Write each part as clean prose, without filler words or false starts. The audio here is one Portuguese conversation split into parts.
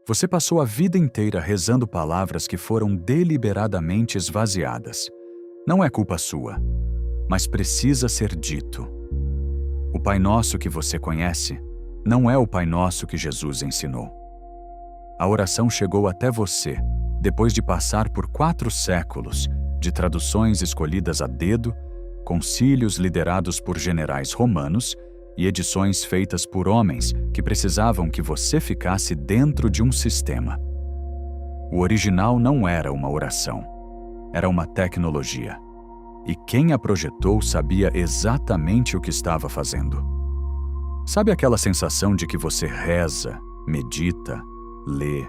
Você passou a vida inteira rezando palavras que foram deliberadamente esvaziadas. Não é culpa sua, mas precisa ser dito. O Pai Nosso que você conhece não é o Pai Nosso que Jesus ensinou. A oração chegou até você depois de passar por 4 séculos de traduções escolhidas a dedo, concílios liderados por generais romanos e edições feitas por homens que precisavam que você ficasse dentro de um sistema. O original não era uma oração, era uma tecnologia. E quem a projetou sabia exatamente o que estava fazendo. Sabe aquela sensação de que você reza, medita, lê,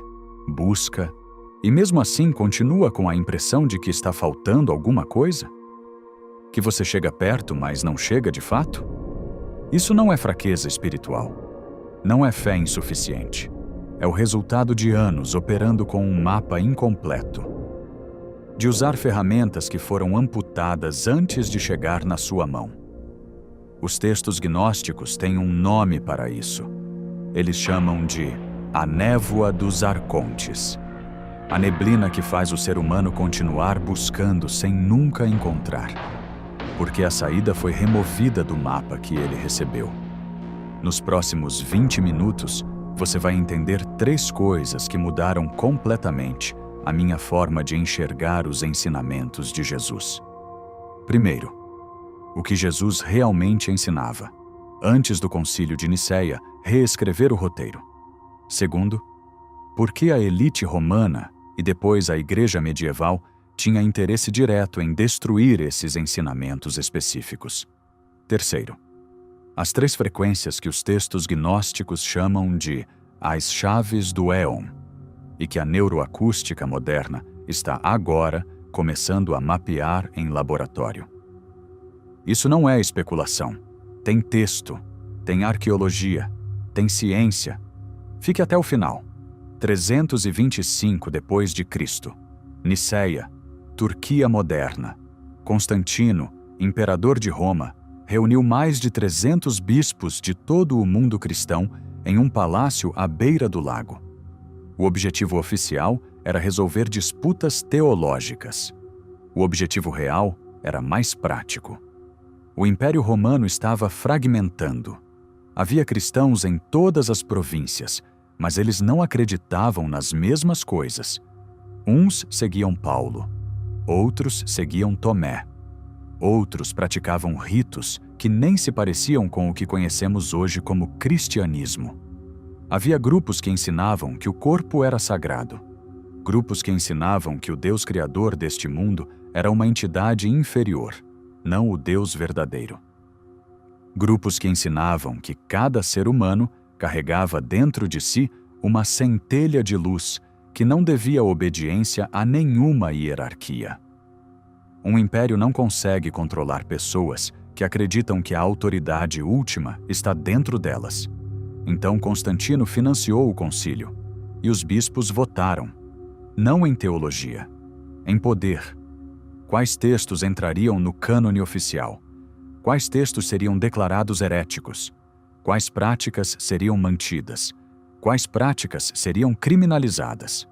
busca, e mesmo assim continua com a impressão de que está faltando alguma coisa? Que você chega perto, mas não chega de fato? Isso não é fraqueza espiritual. Não é fé insuficiente. É o resultado de anos operando com um mapa incompleto. De usar ferramentas que foram amputadas antes de chegar na sua mão. Os textos gnósticos têm um nome para isso. Eles chamam de a névoa dos arcontes. A neblina que faz o ser humano continuar buscando sem nunca encontrar. Porque a saída foi removida do mapa que ele recebeu. Nos próximos 20 minutos, você vai entender 3 coisas que mudaram completamente a minha forma de enxergar os ensinamentos de Jesus. Primeiro, o que Jesus realmente ensinava. Antes do Concílio de Nicéia, reescrever o roteiro. Segundo, por que a elite romana e depois a Igreja medieval tinha interesse direto em destruir esses ensinamentos específicos. Terceiro, as 3 frequências que os textos gnósticos chamam de as chaves do éon, e que a neuroacústica moderna está agora começando a mapear em laboratório. Isso não é especulação. Tem texto, tem arqueologia, tem ciência. Fique até o final. 325 depois de Cristo. Nicéia, Turquia moderna. Constantino, imperador de Roma, reuniu mais de 300 bispos de todo o mundo cristão em um palácio à beira do lago. O objetivo oficial era resolver disputas teológicas. O objetivo real era mais prático. O Império Romano estava fragmentando. Havia cristãos em todas as províncias, mas eles não acreditavam nas mesmas coisas. Uns seguiam Paulo, outros seguiam Tomé. Outros praticavam ritos que nem se pareciam com o que conhecemos hoje como cristianismo. Havia grupos que ensinavam que o corpo era sagrado. Grupos que ensinavam que o Deus criador deste mundo era uma entidade inferior, não o Deus verdadeiro. Grupos que ensinavam que cada ser humano carregava dentro de si uma centelha de luz que não devia obediência a nenhuma hierarquia. Um império não consegue controlar pessoas que acreditam que a autoridade última está dentro delas. Então Constantino financiou o concílio, e os bispos votaram, não em teologia, em poder. Quais textos entrariam no cânone oficial? Quais textos seriam declarados heréticos? Quais práticas seriam mantidas? Quais práticas seriam criminalizadas?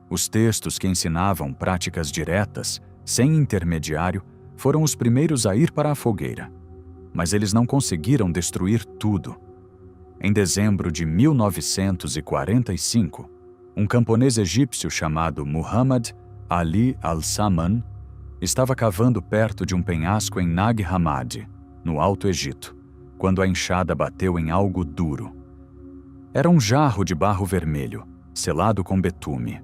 Os textos que ensinavam práticas diretas, sem intermediário, foram os primeiros a ir para a fogueira. Mas eles não conseguiram destruir tudo. Em dezembro de 1945, um camponês egípcio chamado Muhammad Ali al-Saman estava cavando perto de um penhasco em Nag Hammadi, no Alto Egito, quando a enxada bateu em algo duro. Era um jarro de barro vermelho, selado com betume.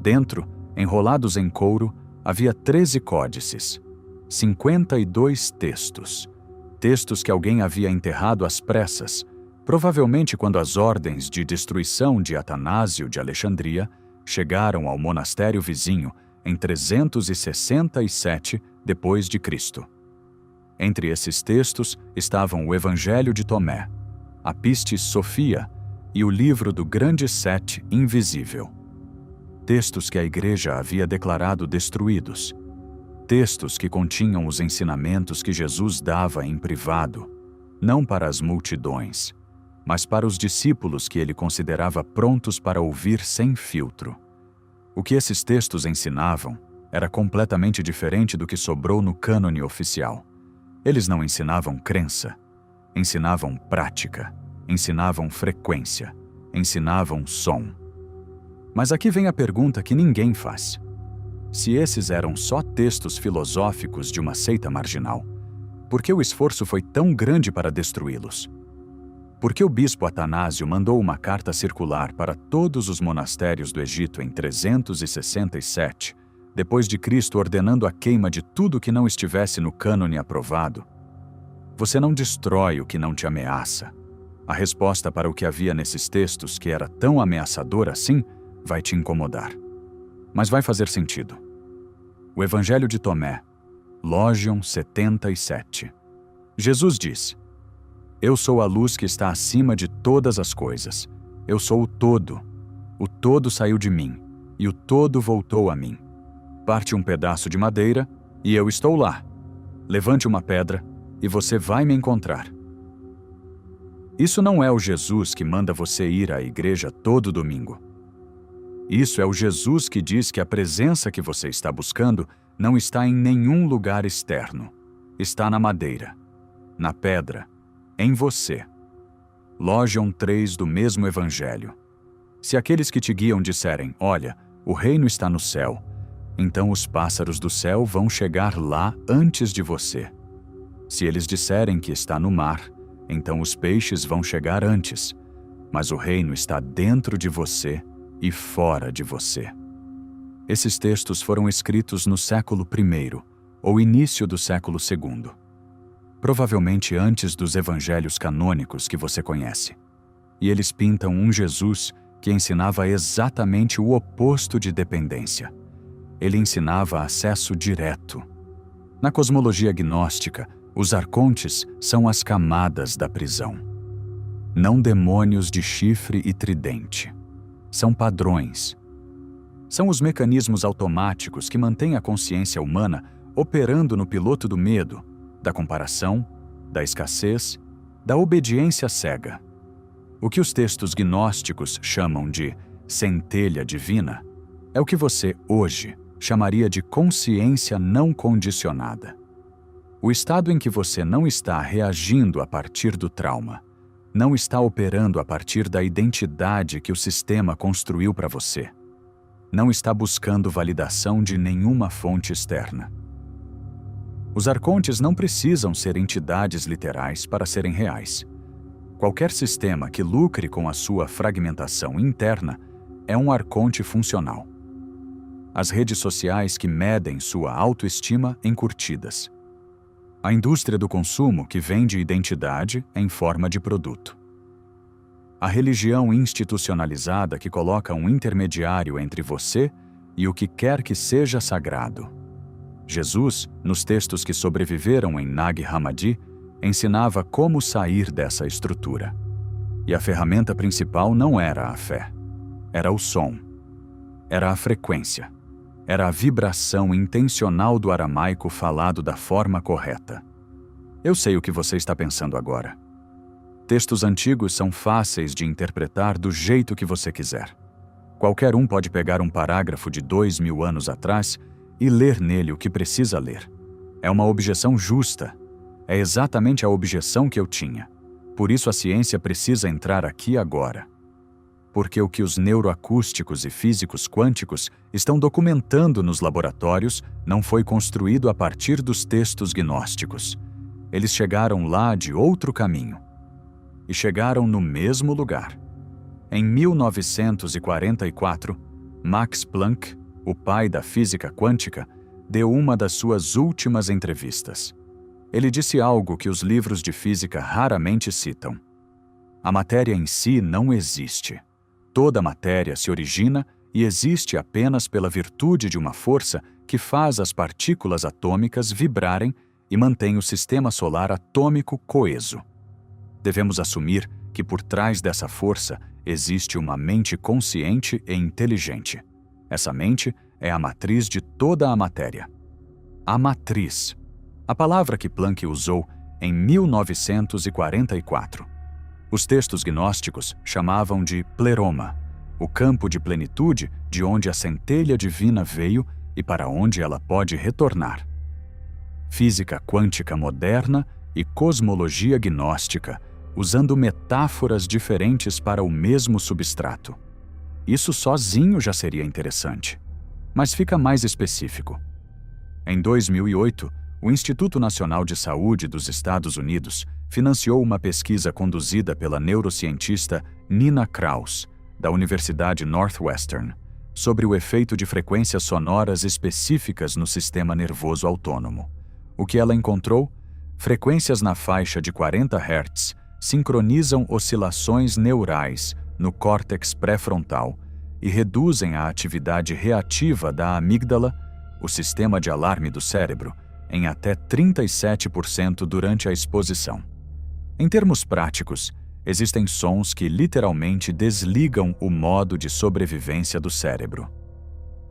Dentro, enrolados em couro, havia 13 códices, 52 textos. Textos que alguém havia enterrado às pressas, provavelmente quando as ordens de destruição de Atanásio de Alexandria chegaram ao monastério vizinho em 367 depois de Cristo. Entre esses textos estavam o Evangelho de Tomé, a Pistis Sophia e o livro do Grande Sete Invisível. Textos que a Igreja havia declarado destruídos. Textos que continham os ensinamentos que Jesus dava em privado, não para as multidões, mas para os discípulos que ele considerava prontos para ouvir sem filtro. O que esses textos ensinavam era completamente diferente do que sobrou no cânone oficial. Eles não ensinavam crença, ensinavam prática, ensinavam frequência, ensinavam som. Mas aqui vem a pergunta que ninguém faz. Se esses eram só textos filosóficos de uma seita marginal, por que o esforço foi tão grande para destruí-los? Por que o bispo Atanásio mandou uma carta circular para todos os monastérios do Egito em 367, depois de Cristo ordenando a queima de tudo que não estivesse no cânone aprovado? Você não destrói o que não te ameaça. A resposta para o que havia nesses textos, que era tão ameaçador assim, vai te incomodar. Mas vai fazer sentido. O Evangelho de Tomé, Logion 77. Jesus diz: Eu sou a luz que está acima de todas as coisas. Eu sou o todo. O todo saiu de mim, e o todo voltou a mim. Parte um pedaço de madeira, e eu estou lá. Levante uma pedra, e você vai me encontrar. Isso não é o Jesus que manda você ir à igreja todo domingo. Isso é o Jesus que diz que a presença que você está buscando não está em nenhum lugar externo. Está na madeira, na pedra, em você. Logion 3 do mesmo Evangelho. Se aqueles que te guiam disserem, olha, o reino está no céu, então os pássaros do céu vão chegar lá antes de você. Se eles disserem que está no mar, então os peixes vão chegar antes, mas o reino está dentro de você e fora de você. Esses textos foram escritos no século I, ou início do século II. Provavelmente antes dos evangelhos canônicos que você conhece. E eles pintam um Jesus que ensinava exatamente o oposto de dependência. Ele ensinava acesso direto. Na cosmologia gnóstica, os arcontes são as camadas da prisão. Não demônios de chifre e tridente. São padrões. São os mecanismos automáticos que mantêm a consciência humana operando no piloto do medo, da comparação, da escassez, da obediência cega. O que os textos gnósticos chamam de centelha divina é o que você, hoje, chamaria de consciência não condicionada. O estado em que você não está reagindo a partir do trauma, não está operando a partir da identidade que o sistema construiu para você. Não está buscando validação de nenhuma fonte externa. Os arcontes não precisam ser entidades literais para serem reais. Qualquer sistema que lucre com a sua fragmentação interna é um arconte funcional. As redes sociais que medem sua autoestima em curtidas. A indústria do consumo que vende identidade em forma de produto. A religião institucionalizada que coloca um intermediário entre você e o que quer que seja sagrado. Jesus, nos textos que sobreviveram em Nag Hammadi, ensinava como sair dessa estrutura. E a ferramenta principal não era a fé. Era o som. Era a frequência. Era a vibração intencional do aramaico falado da forma correta. Eu sei o que você está pensando agora. Textos antigos são fáceis de interpretar do jeito que você quiser. Qualquer um pode pegar um parágrafo de 2000 anos atrás e ler nele o que precisa ler. É uma objeção justa. É exatamente a objeção que eu tinha. Por isso a ciência precisa entrar aqui agora. Porque o que os neuroacústicos e físicos quânticos estão documentando nos laboratórios não foi construído a partir dos textos gnósticos. Eles chegaram lá de outro caminho. E chegaram no mesmo lugar. Em 1944, Max Planck, o pai da física quântica, deu uma das suas últimas entrevistas. Ele disse algo que os livros de física raramente citam. A matéria em si não existe. Toda matéria se origina e existe apenas pela virtude de uma força que faz as partículas atômicas vibrarem e mantém o sistema solar atômico coeso. Devemos assumir que por trás dessa força existe uma mente consciente e inteligente. Essa mente é a matriz de toda a matéria. A matriz. A palavra que Planck usou em 1944. Os textos gnósticos chamavam de pleroma, o campo de plenitude de onde a centelha divina veio e para onde ela pode retornar. Física quântica moderna e cosmologia gnóstica, usando metáforas diferentes para o mesmo substrato. Isso sozinho já seria interessante, mas fica mais específico. Em 2008, o Instituto Nacional de Saúde dos Estados Unidos financiou uma pesquisa conduzida pela neurocientista Nina Kraus, da Universidade Northwestern, sobre o efeito de frequências sonoras específicas no sistema nervoso autônomo. O que ela encontrou? Frequências na faixa de 40 Hz sincronizam oscilações neurais no córtex pré-frontal e reduzem a atividade reativa da amígdala, o sistema de alarme do cérebro, em até 37% durante a exposição. Em termos práticos, existem sons que literalmente desligam o modo de sobrevivência do cérebro.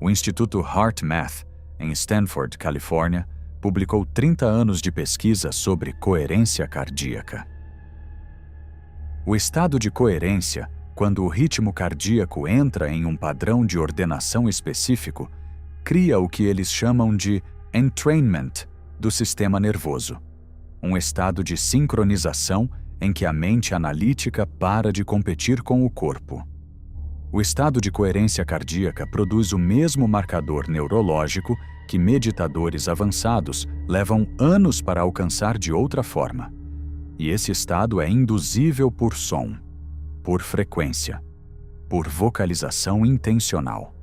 O Instituto HeartMath, em Stanford, Califórnia, publicou 30 anos de pesquisa sobre coerência cardíaca. O estado de coerência, quando o ritmo cardíaco entra em um padrão de ordenação específico, cria o que eles chamam de entrainment do sistema nervoso, um estado de sincronização em que a mente analítica para de competir com o corpo. O estado de coerência cardíaca produz o mesmo marcador neurológico que meditadores avançados levam anos para alcançar de outra forma. E esse estado é induzível por som, por frequência, por vocalização intencional.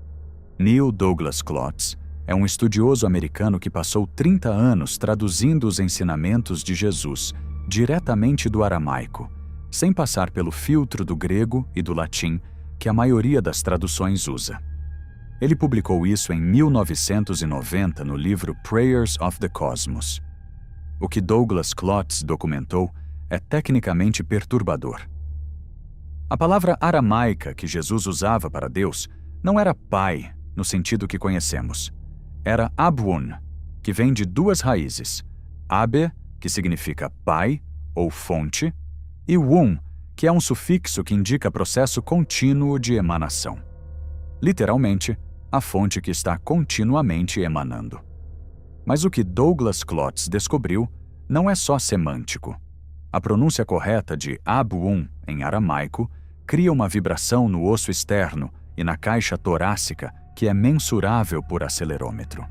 Neil Douglas Klotz é um estudioso americano que passou 30 anos traduzindo os ensinamentos de Jesus diretamente do aramaico, sem passar pelo filtro do grego e do latim que a maioria das traduções usa. Ele publicou isso em 1990 no livro Prayers of the Cosmos. O que Douglas Klotz documentou é tecnicamente perturbador. A palavra aramaica que Jesus usava para Deus não era pai, no sentido que conhecemos. Era Abun, que vem de duas raízes, Abe, que significa pai ou fonte, e Wun, que é um sufixo que indica processo contínuo de emanação. Literalmente, a fonte que está continuamente emanando. Mas o que Douglas Klotz descobriu não é só semântico. A pronúncia correta de Abun, em aramaico, cria uma vibração no osso externo e na caixa torácica que é mensurável por acelerômetro.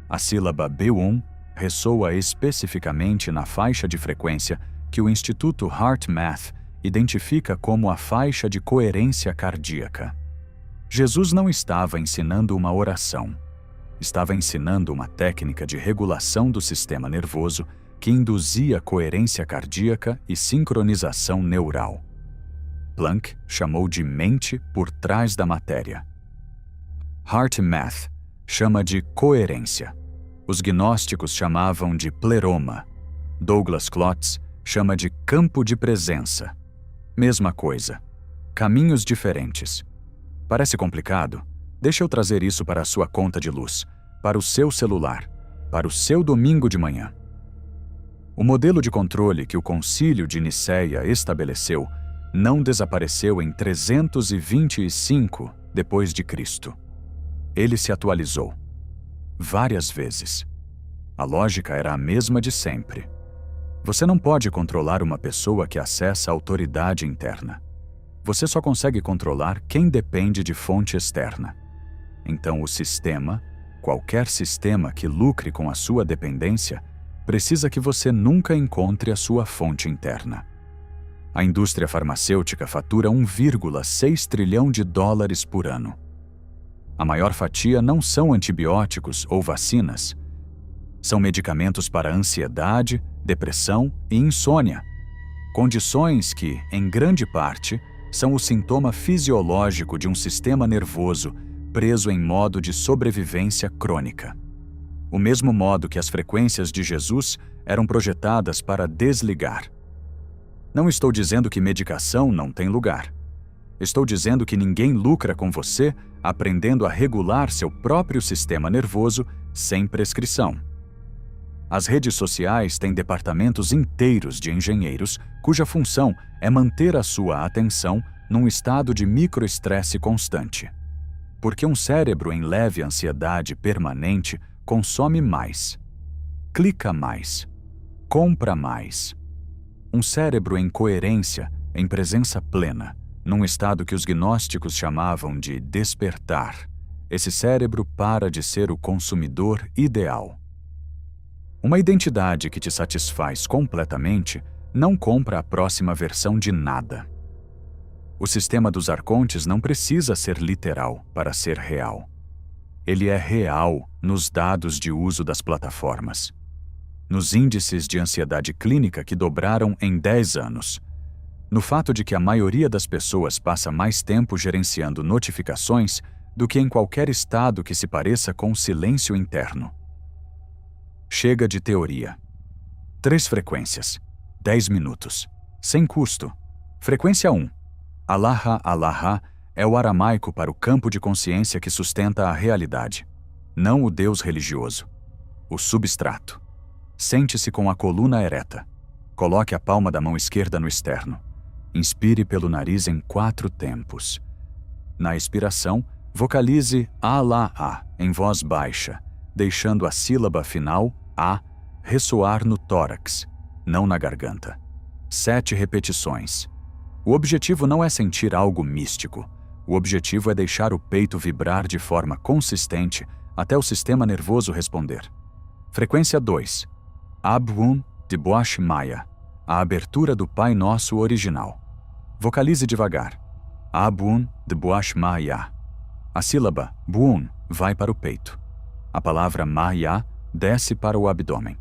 A sílaba Beun ressoa especificamente na faixa de frequência que o Instituto HeartMath identifica como a faixa de coerência cardíaca. Jesus não estava ensinando uma oração. Estava ensinando uma técnica de regulação do sistema nervoso que induzia coerência cardíaca e sincronização neural. Planck chamou de mente por trás da matéria. HeartMath chama de coerência. Os gnósticos chamavam de pleroma. Douglas Klotz chama de campo de presença. Mesma coisa. Caminhos diferentes. Parece complicado? Deixa eu trazer isso para a sua conta de luz, para o seu celular, para o seu domingo de manhã. O modelo de controle que o Concílio de Nicéia estabeleceu não desapareceu em 325 depois de Cristo. Ele se atualizou várias vezes. A lógica era a mesma de sempre. Você não pode controlar uma pessoa que acessa a autoridade interna. Você só consegue controlar quem depende de fonte externa. Então o sistema, qualquer sistema que lucre com a sua dependência, precisa que você nunca encontre a sua fonte interna. A indústria farmacêutica fatura 1,6 trilhão de dólares por ano. A maior fatia não são antibióticos ou vacinas. São medicamentos para ansiedade, depressão e insônia. Condições que, em grande parte, são o sintoma fisiológico de um sistema nervoso preso em modo de sobrevivência crônica. O mesmo modo que as frequências de Jesus eram projetadas para desligar. Não estou dizendo que medicação não tem lugar. Estou dizendo que ninguém lucra com você aprendendo a regular seu próprio sistema nervoso sem prescrição. As redes sociais têm departamentos inteiros de engenheiros cuja função é manter a sua atenção num estado de microestresse constante. Porque um cérebro em leve ansiedade permanente consome mais, clica mais, compra mais. Um cérebro em coerência, em presença plena, num estado que os gnósticos chamavam de despertar, esse cérebro para de ser o consumidor ideal. Uma identidade que te satisfaz completamente não compra a próxima versão de nada. O sistema dos arcontes não precisa ser literal para ser real. Ele é real nos dados de uso das plataformas, nos índices de ansiedade clínica que dobraram em 10 anos, no fato de que a maioria das pessoas passa mais tempo gerenciando notificações do que em qualquer estado que se pareça com silêncio interno. Chega de teoria. 3 frequências, 10 minutos, sem custo. Frequência 1. Allaha, Allaha é o aramaico para o campo de consciência que sustenta a realidade, não o Deus religioso, o substrato. Sente-se com a coluna ereta. Coloque a palma da mão esquerda no externo. Inspire pelo nariz em 4 tempos. Na expiração, vocalize Allaha em voz baixa, deixando a sílaba final, A, ressoar no tórax, não na garganta. 7 repetições. O objetivo não é sentir algo místico. O objetivo é deixar o peito vibrar de forma consistente até o sistema nervoso responder. Frequência 2. Abun de Boash Maya, a abertura do Pai Nosso original. Vocalize devagar. Abun de Boash Maya. A sílaba Bun vai para o peito. A palavra Maya desce para o abdômen.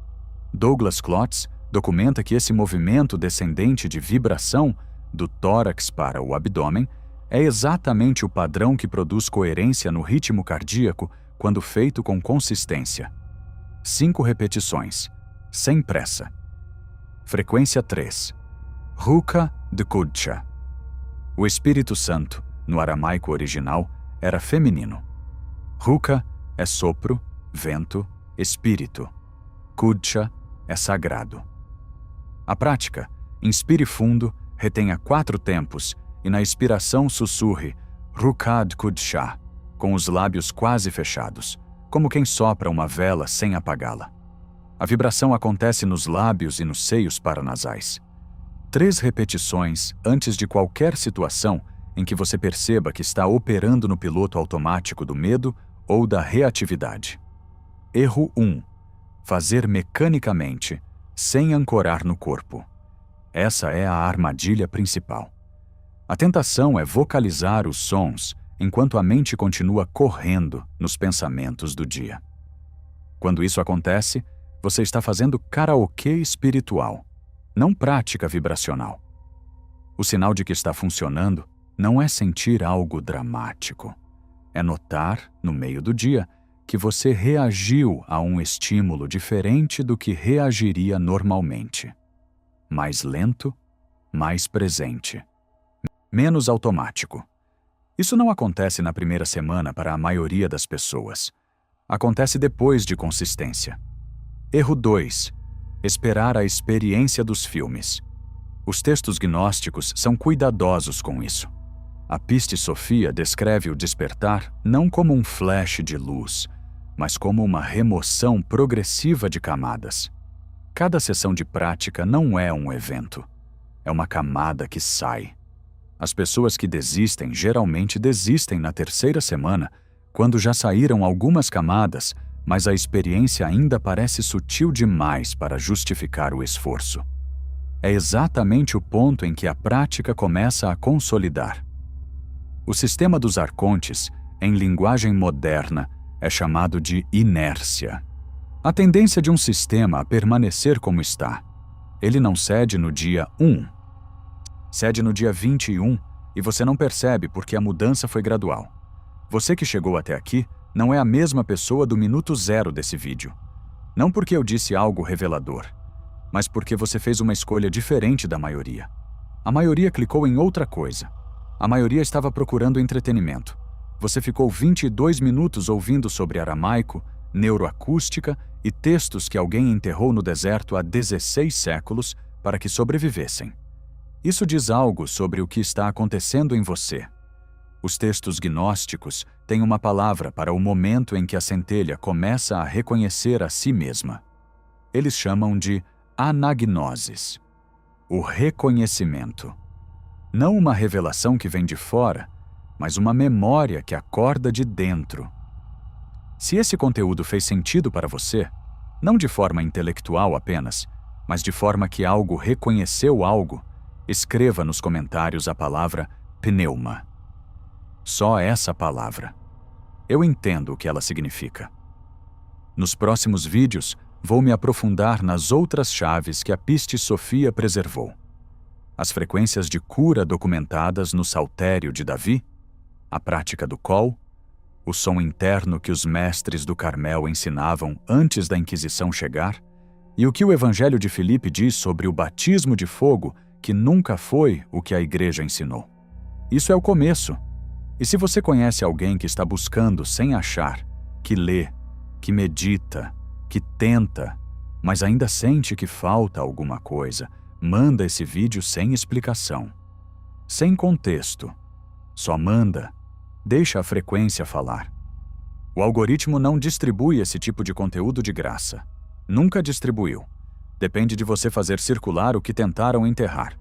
Douglas Klotz documenta que esse movimento descendente de vibração do tórax para o abdômen é exatamente o padrão que produz coerência no ritmo cardíaco quando feito com consistência. 5 repetições, sem pressa. Frequência 3. Ruka de Kudsha. O Espírito Santo, no aramaico original, era feminino. Ruka é sopro, vento, espírito. Kudsha é sagrado. A prática: inspire fundo, retenha 4 tempos e na expiração sussurre Rukad Kudsha, com os lábios quase fechados, como quem sopra uma vela sem apagá-la. A vibração acontece nos lábios e nos seios paranasais. 3 repetições antes de qualquer situação em que você perceba que está operando no piloto automático do medo ou da reatividade. Erro 1. Fazer mecanicamente, sem ancorar no corpo. Essa é a armadilha principal. A tentação é vocalizar os sons enquanto a mente continua correndo nos pensamentos do dia. Quando isso acontece, você está fazendo karaokê espiritual, não prática vibracional. O sinal de que está funcionando não é sentir algo dramático. É notar, no meio do dia, que você reagiu a um estímulo diferente do que reagiria normalmente. Mais lento, mais presente. Menos automático. Isso não acontece na primeira semana para a maioria das pessoas. Acontece depois de consistência. Erro 2. Esperar a experiência dos filmes. Os textos gnósticos são cuidadosos com isso. A Piste Sofia descreve o despertar não como um flash de luz, mas como uma remoção progressiva de camadas. Cada sessão de prática não é um evento. É uma camada que sai. As pessoas que desistem geralmente desistem na 3ª semana, quando já saíram algumas camadas, mas a experiência ainda parece sutil demais para justificar o esforço. É exatamente o ponto em que a prática começa a consolidar. O sistema dos arcontes, em linguagem moderna, é chamado de inércia. A tendência de um sistema a permanecer como está. Ele não cede no dia 1. Cede no dia 21 e você não percebe porque a mudança foi gradual. Você que chegou até aqui não é a mesma pessoa do minuto 0 desse vídeo. Não porque eu disse algo revelador, mas porque você fez uma escolha diferente da maioria. A maioria clicou em outra coisa. A maioria estava procurando entretenimento. Você ficou 22 minutos ouvindo sobre aramaico, neuroacústica e textos que alguém enterrou no deserto há 16 séculos para que sobrevivessem. Isso diz algo sobre o que está acontecendo em você. Os textos gnósticos têm uma palavra para o momento em que a centelha começa a reconhecer a si mesma. Eles chamam de anagnoses, o reconhecimento. Não uma revelação que vem de fora, mas uma memória que acorda de dentro. Se esse conteúdo fez sentido para você, não de forma intelectual apenas, mas de forma que algo reconheceu algo, escreva nos comentários a palavra pneuma. Só essa palavra. Eu entendo o que ela significa. Nos próximos vídeos, vou me aprofundar nas outras chaves que a Piste Sophia preservou. As frequências de cura documentadas no Saltério de Davi, a prática do col, o som interno que os mestres do Carmel ensinavam antes da Inquisição chegar, e o que o Evangelho de Filipe diz sobre o batismo de fogo que nunca foi o que a Igreja ensinou. Isso é o começo. E se você conhece alguém que está buscando sem achar, que lê, que medita, que tenta, mas ainda sente que falta alguma coisa, manda esse vídeo sem explicação. Sem contexto. Só manda. Deixa a frequência falar. O algoritmo não distribui esse tipo de conteúdo de graça. Nunca distribuiu. Depende de você fazer circular o que tentaram enterrar.